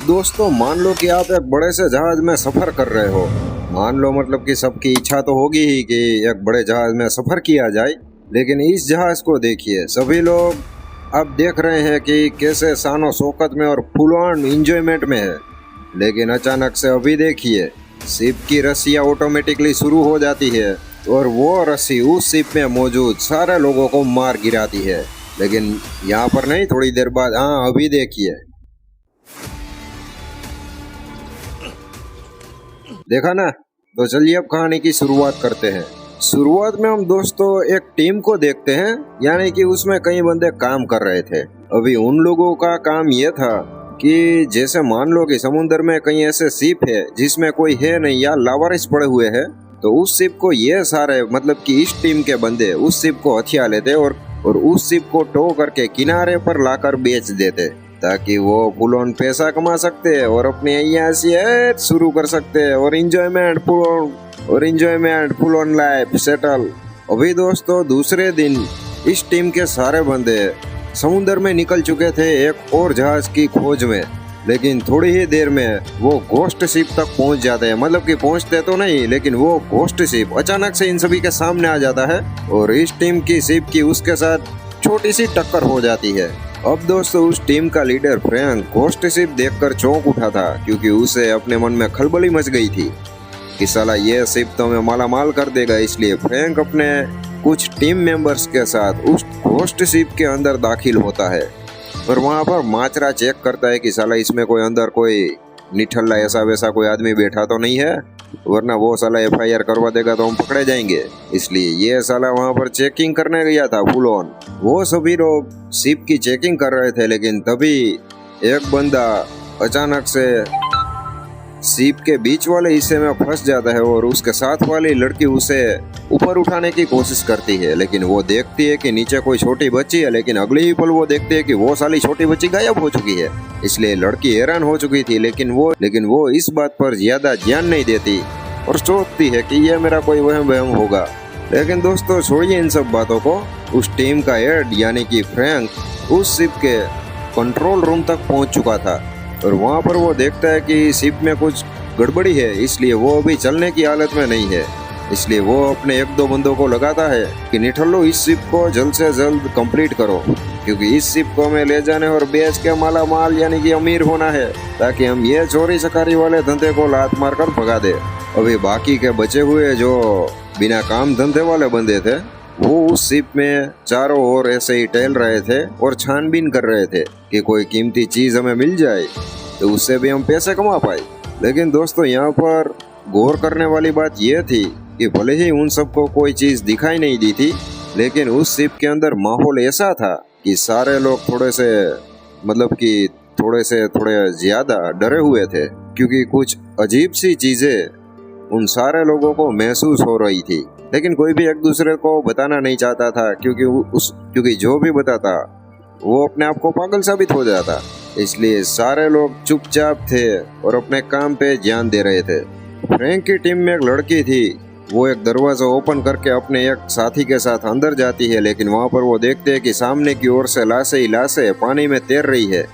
दोस्तों मान लो कि आप एक बड़े से जहाज में सफर कर रहे हो। मान लो मतलब कि सबकी इच्छा तो होगी ही कि एक बड़े जहाज में सफर किया जाए, लेकिन इस जहाज को देखिए, सभी लोग अब देख रहे हैं कि कैसे शानो शौकत में और फुल ऑन एंजॉयमेंट में है। लेकिन अचानक से अभी देखिए, शिप की रस्सियाँ ऑटोमेटिकली शुरू हो जाती है और वो रस्सी उस शिप में मौजूद सारे लोगों को मार गिराती है। लेकिन यहाँ पर नहीं, थोड़ी देर बाद, हाँ अभी देखिए, देखा ना। तो चलिए अब कहानी की शुरुआत करते हैं। शुरुआत में हम दोस्तों एक टीम को देखते हैं, यानी कि उसमें कई बंदे काम कर रहे थे। अभी उन लोगों का काम ये था कि जैसे मान लो कि समुद्र में कहीं ऐसे शिप है जिसमें कोई है नहीं या लावारिस पड़े हुए हैं, तो उस शिप को ये सारे मतलब कि इस टीम के बंदे उस शिप को हथिया लेते और उस शिप को टो करके किनारे पर लाकर बेच देते, ताकि वो फुल ऑन पैसा कमा सकते हैं और अपनी ऐश शुरू कर सकते हैं और enjoyment full on life settle. अभी दोस्तों दूसरे दिन इस टीम के सारे बंदे समुद्र में निकल चुके थे एक और जहाज की खोज में। लेकिन थोड़ी ही देर में वो घोस्ट शिप तक पहुंच जाते हैं, मतलब कि पहुंचते तो नहीं, लेकिन वो घोस्ट शिप अचानक से इन सभी के सामने आ जाता है और इस टीम की शिप की उसके साथ छोटी सी टक्कर हो जाती है। अब दोस्तों उस टीम का लीडर फ्रैंक घोस्ट शिप देखकर चौंक उठा था, क्योंकि उसे अपने मन में खलबली मच गई थी कि साला ये शिप तो हमें मालामाल कर देगा। इसलिए फ्रैंक अपने कुछ टीम मेंबर्स के साथ उस घोस्ट शिप के अंदर दाखिल होता है और वहां पर माचरा चेक करता है कि साला इसमें कोई अंदर कोई निठल्ला ऐसा वैसा कोई आदमी बैठा तो नहीं है, वरना वो साला FIR करवा देगा तो हम पकड़े जाएंगे। इसलिए ये साला वहां पर चेकिंग करने गया था फुल ऑन। वो सभी लोग शिप की चेकिंग कर रहे थे, लेकिन तभी एक बंदा अचानक से शिप के बीच वाले हिस्से में फंस जाता है और उसके साथ वाली लड़की उसे ऊपर उठाने की कोशिश करती है, लेकिन वो देखती है कि नीचे कोई छोटी बच्ची है। लेकिन अगले ही पल वो देखती है कि वो साली छोटी बच्ची गायब हो चुकी है। इसलिए लड़की हैरान हो चुकी थी, लेकिन वो इस बात पर ज्यादा ध्यान नहीं देती और सोचती है कि यह मेरा कोई वहम होगा। लेकिन दोस्तों छोड़िए इन सब बातों को, उस टीम का हेड यानी कि फ्रैंक उस शिप के कंट्रोल रूम तक पहुंच चुका था और वहां पर वो देखता है कि शिप में कुछ गड़बड़ी है, इसलिए वो अभी चलने की हालत में नहीं है। इसलिए वो अपने एक दो बंदों को लगाता है कि निठल्लो इस शिप को जल्द से जल्द कंप्लीट करो, क्योंकि इस शिप को हमें ले जाने और बेच के माला माल यानी कि अमीर होना है, ताकि हम ये चोरी चकारी वाले धंधे को लात मार कर भगा दे। अभी बाकी के बचे हुए जो बिना काम धंधे वाले बंदे थे, वो उस शिप में चारों ओर ऐसे ही टहल रहे थे और छानबीन कर रहे थे कि कोई कीमती चीज हमें मिल जाए तो उससे भी हम पैसे कमा पाए। लेकिन दोस्तों यहाँ पर गौर करने वाली बात यह थी कि भले ही उन सबको कोई चीज दिखाई नहीं दी थी, लेकिन उस शिप के अंदर माहौल ऐसा था कि सारे लोग थोड़े ज्यादा डरे हुए थे, क्योंकि कुछ अजीब सी चीजें उन सारे लोगों को महसूस हो रही थी। लेकिन कोई भी एक दूसरे को बताना नहीं चाहता था, क्योंकि जो भी बताता वो अपने आप को पागल साबित हो जाता। इसलिए सारे लोग चुपचाप थे और अपने काम पे ध्यान दे रहे थे। फ्रैंक की टीम में एक लड़की थी, वो एक दरवाजा ओपन करके अपने एक साथी के साथ अंदर जाती है, लेकिन वहां पर वो देखते हैं कि सामने की ओर से लाशें पानी में तैर रही है।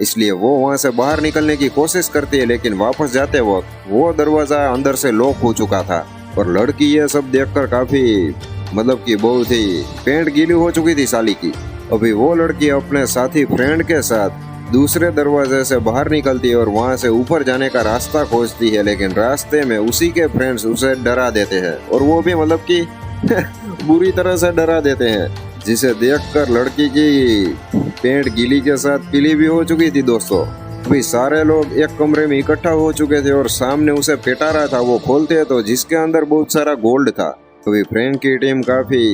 इसलिए वो वहां से बाहर निकलने की कोशिश करती है, लेकिन वापस जाते वक्त वो दरवाजा अंदर से लॉक हो चुका था और लड़की ये सब देखकर काफी बहुत ही पेंट गीली हो चुकी थी साली की। अभी वो लड़की अपने साथी फ्रेंड के साथ दूसरे दरवाजे से बाहर निकलती है और वहां से ऊपर जाने का रास्ता खोजती है, लेकिन रास्ते में उसी के फ्रेंड्स उसे डरा देते हैं और वो भी बुरी तरह से डरा देते हैं, जिसे देखकर लड़की की पेंट गीली के साथ पीली भी हो चुकी थी। दोस्तों अभी सारे लोग एक कमरे में इकट्ठा हो चुके थे और सामने उसे पेटा रहा था। वो खोलते तो जिसके अंदर बहुत सारा गोल्ड था। अभी फ्रैंक की टीम काफी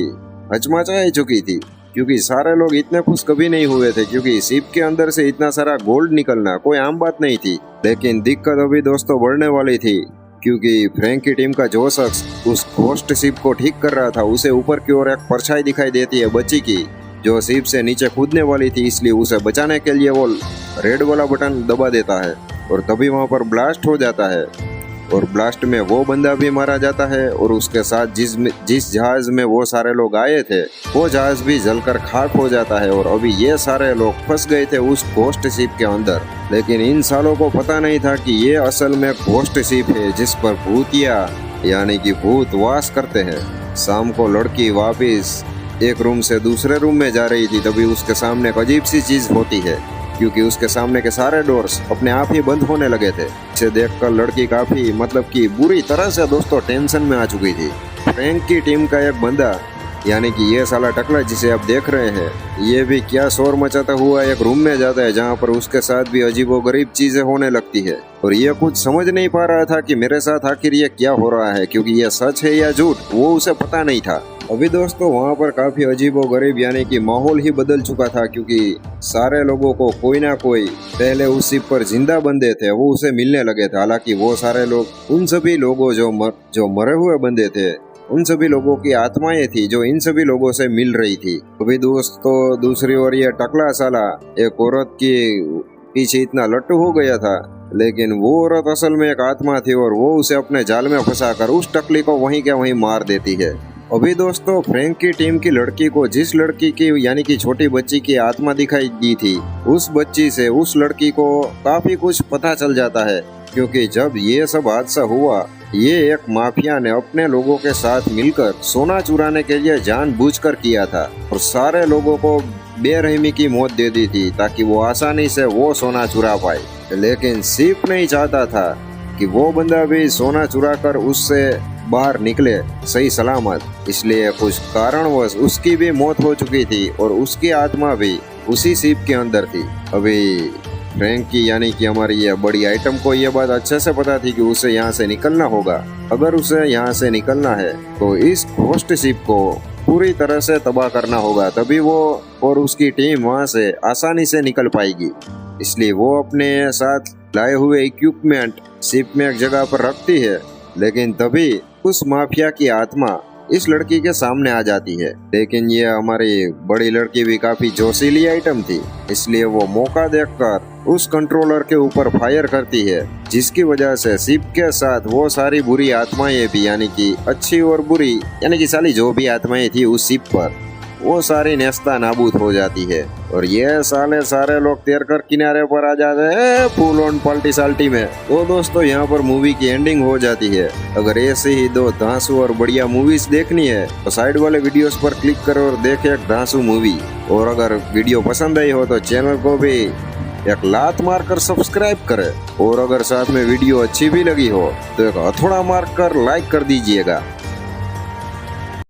हचमचाई चुकी थी, क्योंकि सारे लोग इतने खुश कभी नहीं हुए थे, क्योंकि शिप के अंदर से इतना सारा गोल्ड निकलना कोई आम बात नहीं थी। लेकिन दिक्कत अभी दोस्तों बढ़ने वाली थी, क्योंकि फ्रैंक की टीम का जो शख्स उस घोस्ट शिप को ठीक कर रहा था, उसे ऊपर की ओर एक परछाई दिखाई देती है बच्ची की, जो शिप से नीचे कूदने वाली थी। इसलिए उसे बचाने के लिए वो रेड वाला बटन दबा देता है और तभी वहां पर ब्लास्ट हो जाता है और ब्लास्ट में वो बंदा भी मारा जाता है और उसके साथ जिस जहाज में वो सारे लोग आए थे वो जहाज भी जलकर खाक हो जाता है। और अभी ये सारे लोग फंस गए थे उस घोस्ट शिप के अंदर, लेकिन इन सालों को पता नहीं था कि ये असल में घोस्ट शिप है जिस पर भूतिया यानी कि भूत वास करते हैं। शाम को लड़की वापिस एक रूम से दूसरे रूम में जा रही थी, तभी उसके सामने एक अजीब सी चीज होती है, क्योंकि उसके सामने के सारे डोर्स अपने आप ही बंद होने लगे थे। इसे देखकर लड़की काफी कि बुरी तरह से दोस्तों टेंशन में आ चुकी थी। फ्रैंक की टीम का एक बंदा यानी कि ये साला टकला जिसे आप देख रहे हैं, ये भी क्या शोर मचाता हुआ एक रूम में जाता है जहाँ पर उसके साथ भी अजीबोगरीब चीजें होने लगती है। और ये कुछ समझ नहीं पा रहा था कि मेरे साथ आखिर ये क्या हो रहा है, क्योंकि ये सच है या झूठ वो उसे पता नहीं था। अभी दोस्तों वहाँ पर काफी अजीबोगरीब यानी कि माहौल ही बदल चुका था, क्योंकि सारे लोगों को कोई ना कोई पहले उस शिप पर जिंदा बंदे थे वो उसे मिलने लगे थे। हालांकि वो सारे लोग उन सभी लोगों जो मरे हुए बंदे थे उन सभी लोगों की आत्माएं थी जो इन सभी लोगों से मिल रही थी। अभी दोस्तों दूसरी ओर ये टकला साला एक औरत के पीछे इतना लट्टू हो गया था, लेकिन वो औरत असल में एक आत्मा थी और वो उसे अपने जाल में फंसाकर उस टकली को वहीं के वहीं मार देती है। अभी दोस्तों फ्रैंक की टीम की लड़की को जिस लड़की की यानी कि छोटी बच्ची की आत्मा दिखाई दी थी उस बच्ची से उस लड़की को काफी कुछ पता चल जाता है, क्योंकि जब ये सब हादसा हुआ ये एक माफिया ने अपने लोगों के साथ मिलकर सोना चुराने के लिए जानबूझकर किया था और सारे लोगों को बेरहमी की मौत दे दी थी ताकि वो आसानी से वो सोना चुरा पाए। लेकिन शिप नहीं चाहता था कि वो बंदा भी सोना चुराकर उससे बाहर निकले सही सलामत, इसलिए कुछ कारणवश उसकी भी मौत हो चुकी थी और उसकी आत्मा भी उसी शिप के अंदर थी। अभी फ्रैंक की यानी कि हमारी ये बड़ी आइटम को ये बात अच्छे से पता थी कि उसे यहाँ से निकलना होगा। अगर उसे यहाँ से निकलना है तो इस घोस्ट शिप को पूरी तरह से तबाह करना होगा, तभी वो और उसकी टीम वहाँ से आसानी से निकल पाएगी। इसलिए वो अपने साथ लाए हुए इक्विपमेंट शिप में एक जगह पर रखती है, लेकिन तभी उस माफिया की आत्मा इस लड़की के सामने आ जाती है। लेकिन ये हमारी बड़ी लड़की भी काफी जोशीली आइटम थी, इसलिए वो मौका देखकर उस कंट्रोलर के ऊपर फायर करती है, जिसकी वजह से शिप के साथ वो सारी बुरी आत्माएं भी यानी कि अच्छी और बुरी यानी कि साली जो भी आत्माएं थी उस शिप पर वो सारी नेस्ता नाबूद हो जाती है। और ये सारे लोग तैरकर किनारे पर आ जाते हैं फुल ऑन पलटी साल्टी में। तो दोस्तों यहाँ पर मूवी की एंडिंग हो जाती है। अगर ऐसे ही दो धांसू और बढ़िया मूवीज देखनी है तो साइड वाले वीडियोस पर क्लिक करो और देखे एक धांसू मूवी। और अगर वीडियो पसंद आई हो तो चैनल को भी एक लात मारकर सब्सक्राइब करें, और अगर साथ में वीडियो अच्छी भी लगी हो तो एक हथौड़ा मारकर लाइक कर दीजिएगा।